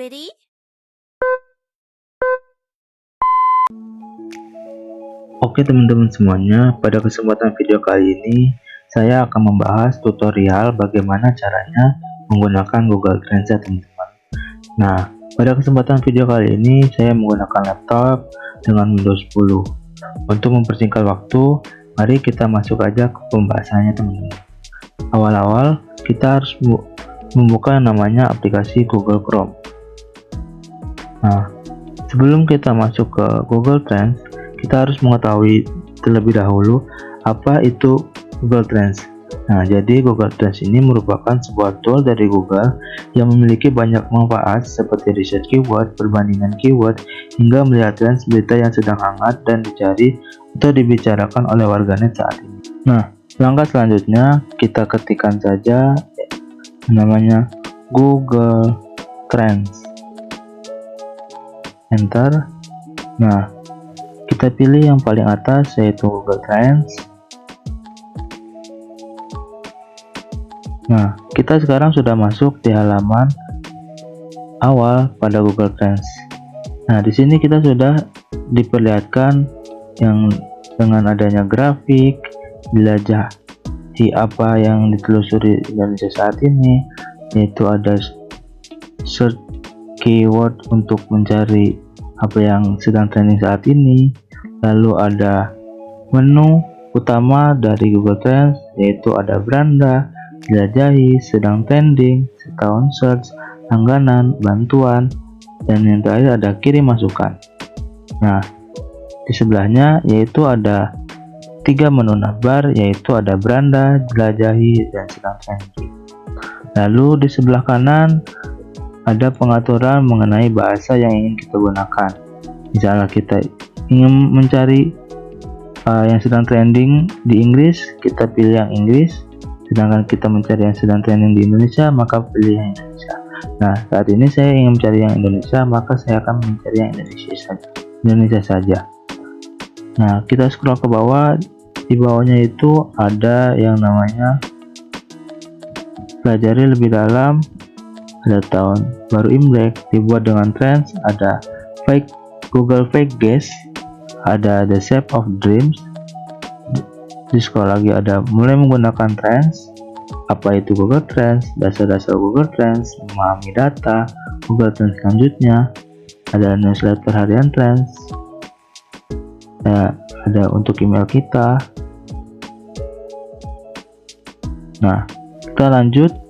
ready? Oke teman-teman semuanya, pada kesempatan video kali ini saya akan membahas tutorial bagaimana caranya menggunakan Google Translate teman-teman. Nah, pada kesempatan video kali ini saya menggunakan laptop dengan Windows 10. Untuk mempersingkat waktu, mari kita masuk aja ke pembahasannya teman-teman. Awal-awal kita harus membuka yang namanya aplikasi Google Chrome. Nah, sebelum kita masuk ke Google Translate, kita harus mengetahui terlebih dahulu apa itu Google Translate. Nah, jadi Google Translate ini merupakan sebuah tool dari Google yang memiliki banyak manfaat seperti research keyword, perbandingan keyword, hingga melihat trends berita yang sedang hangat dan dicari atau dibicarakan oleh warganet saat ini. Nah, langkah selanjutnya kita ketikkan saja namanya Google Trends. Enter. Nah, kita pilih yang paling atas yaitu Google Trends. Nah, kita sekarang sudah masuk di halaman awal pada Google Trends. Nah, di sini kita sudah diperlihatkan yang dengan adanya grafik, jelajahi apa yang ditelusuri Indonesia saat ini, yaitu ada search keyword untuk mencari apa yang sedang trending saat ini. Lalu ada menu utama dari Google Trends, yaitu ada beranda, jelajahi, sedang trending, setahun search, langganan, bantuan, dan yang terakhir ada kirim masukan. Nah, di sebelahnya yaitu ada 3 menu navbar, yaitu ada beranda, jelajahi, dan sedang trending. Lalu di sebelah kanan ada pengaturan mengenai bahasa yang ingin kita gunakan. Misalnya kita ingin mencari yang sedang trending di Inggris, kita pilih yang Inggris. Sedangkan kita mencari yang sedang trending di Indonesia, maka pilih yang Indonesia. Nah, saat ini saya ingin mencari yang Indonesia, maka saya akan mencari yang Indonesia saja. Nah, kita scroll ke bawah. Di bawahnya itu ada yang namanya pelajari lebih dalam. Ada tahun baru Imlek, dibuat dengan trends, ada Google Fake Guess, ada The Shape of Dreams. Di sekolah lagi ada mulai menggunakan trends, apa itu Google Trends, dasar-dasar Google Trends, memahami data, Google Trends selanjutnya, ada newsletter harian trends, ada untuk email kita. Nah, kita lanjut.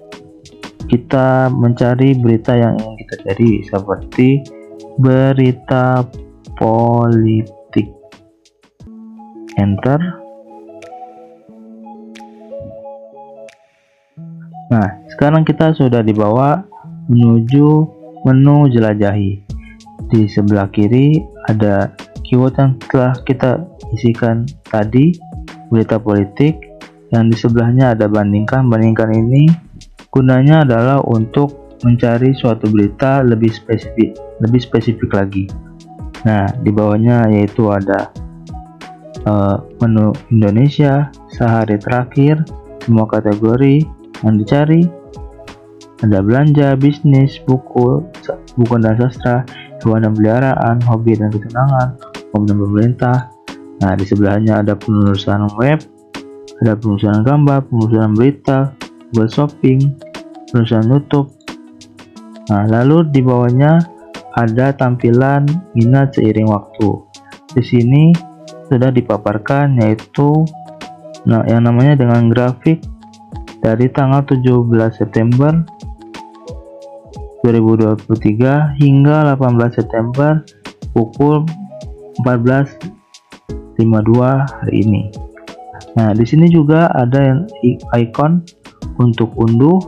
Kita mencari berita yang ingin kita cari, seperti berita politik. Enter. Nah, sekarang kita sudah dibawa menuju menu jelajahi. Di sebelah kiri ada keyword yang telah kita isikan tadi, berita politik, yang di sebelahnya ada bandingkan. Bandingkan ini gunanya adalah untuk mencari suatu berita lebih spesifik lagi. Nah, di bawahnya yaitu ada menu Indonesia, sehari terakhir, semua kategori yang dicari, ada belanja, bisnis, buku dan sastra, hewan dan peliharaan, hobi dan kesenangan, dan pemerintah. Nah, di sebelahnya ada penelusuran web, ada penelusuran gambar, penelusuran berita, Google Shopping, penelusuran YouTube. Nah, lalu di bawahnya ada tampilan minat seiring waktu. Di sini sudah dipaparkan yaitu yang namanya dengan grafik dari tanggal 17 September 2023 hingga 18 September pukul 14.52 hari ini. Nah, di sini juga ada ikon untuk unduh,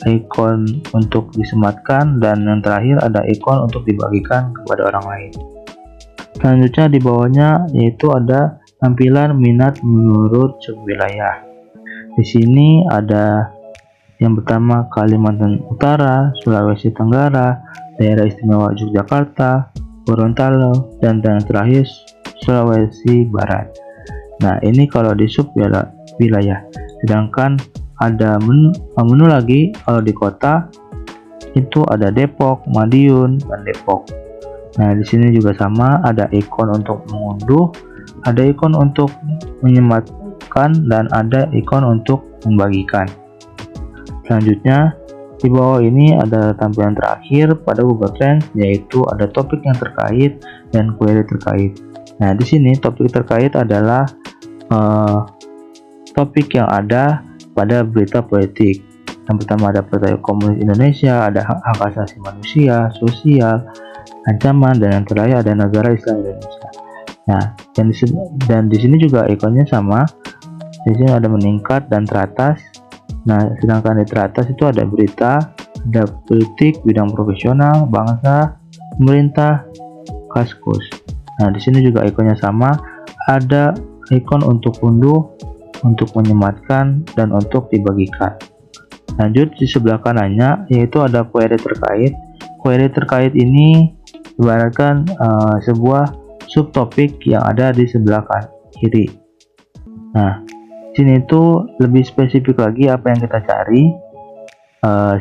ikon untuk disematkan, dan yang terakhir ada ikon untuk dibagikan kepada orang lain. Selanjutnya di bawahnya yaitu ada tampilan minat menurut subwilayah. Di sini ada yang pertama Kalimantan Utara, Sulawesi Tenggara, Daerah Istimewa Yogyakarta, Gorontalo, dan yang terakhir Sulawesi Barat. Nah, ini kalau di subwilayah. Sedangkan ada menu lagi kalau di kota, itu ada Depok, Madiun, dan Depok. Nah, di sini juga sama, ada ikon untuk mengunduh, ada ikon untuk menyematkan, dan ada ikon untuk membagikan. Selanjutnya, di bawah ini ada tampilan terakhir pada Google Trends, yaitu ada topik yang terkait dan query terkait. Nah, di sini topik terkait adalah topik yang ada pada berita politik. Yang pertama ada Partai Komunis Indonesia, ada hak asasi manusia, sosial, ancaman, dan yang terakhir ada negara Islam Indonesia. Nah, dan di sini juga ikonnya sama. Di sini ada meningkat dan teratas. Nah, sedangkan di teratas itu ada berita, ada politik, bidang profesional, bangsa, pemerintah, kaskus. Nah, di sini juga ikonnya sama. Ada ikon untuk unduh, untuk menyematkan, dan untuk dibagikan. Lanjut di sebelah kanannya, yaitu ada query terkait. Query terkait ini ibaratkan sebuah subtopik yang ada di sebelah kiri. Nah, sini itu lebih spesifik lagi apa yang kita cari,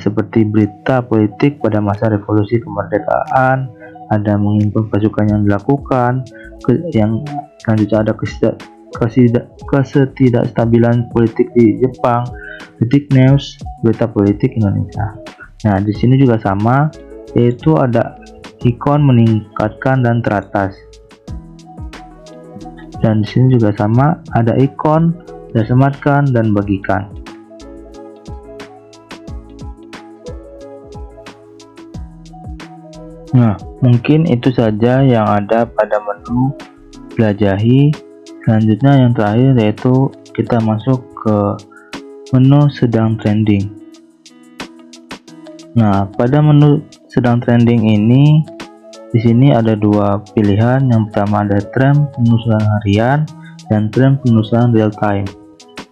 seperti berita politik pada masa revolusi kemerdekaan, ada mengimpun pasukan yang dilakukan, yang selanjutnya ada ketidakstabilan politik di Jepang, detik news, berita politik Indonesia. Nah, di sini juga sama, yaitu ada ikon meningkatkan dan teratas. Dan di sini juga sama, ada ikon sematkan dan bagikan. Nah, mungkin itu saja yang ada pada menu jelajahi. Selanjutnya yang terakhir yaitu kita masuk ke menu sedang trending. Nah, pada menu sedang trending ini, di sini ada dua pilihan. Yang pertama ada tren penelusuran harian dan tren penelusuran real time.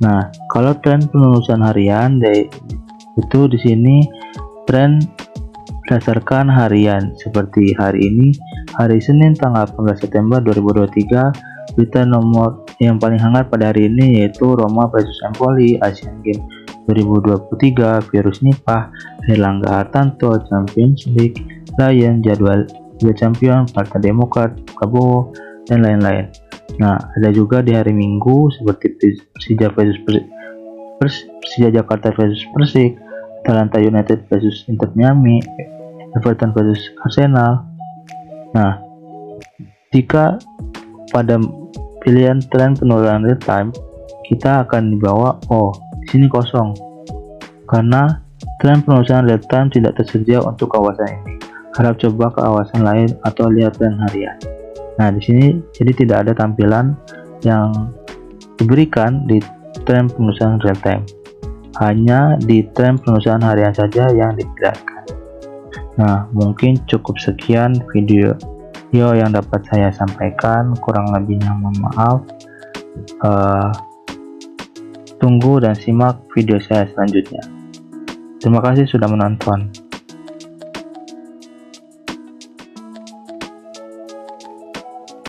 Nah, kalau tren penelusuran harian itu di sini tren berdasarkan harian, seperti hari ini, hari Senin tanggal 18 September 2023, berita nomor yang paling hangat pada hari ini yaitu Roma versus Empoli, Asian Games 2023, virus Nipah, Erlangga Hartanto, Champions League, Lion, jadwal Liga Champion, Partai Demokrat, Prabowo, dan lain-lain. Nah, ada juga di hari Minggu seperti Persija Jakarta versus Persik, Atalanta United versus Inter Miami, Everton versus Arsenal. Nah, jika pada pilihan tren penurunan real time, kita akan dibawa, di sini kosong karena tren penulisan real time tidak tersedia untuk kawasan ini. Harap coba ke kawasan lain atau lihat tren harian. Nah, di sini jadi tidak ada tampilan yang diberikan di tren penulisan real time. Hanya di tren penulisan harian saja yang diperlihatkan. Nah, mungkin cukup sekian video yang dapat saya sampaikan. Kurang lebihnya mohon maaf. Tunggu dan simak video saya selanjutnya. Terima kasih sudah menonton.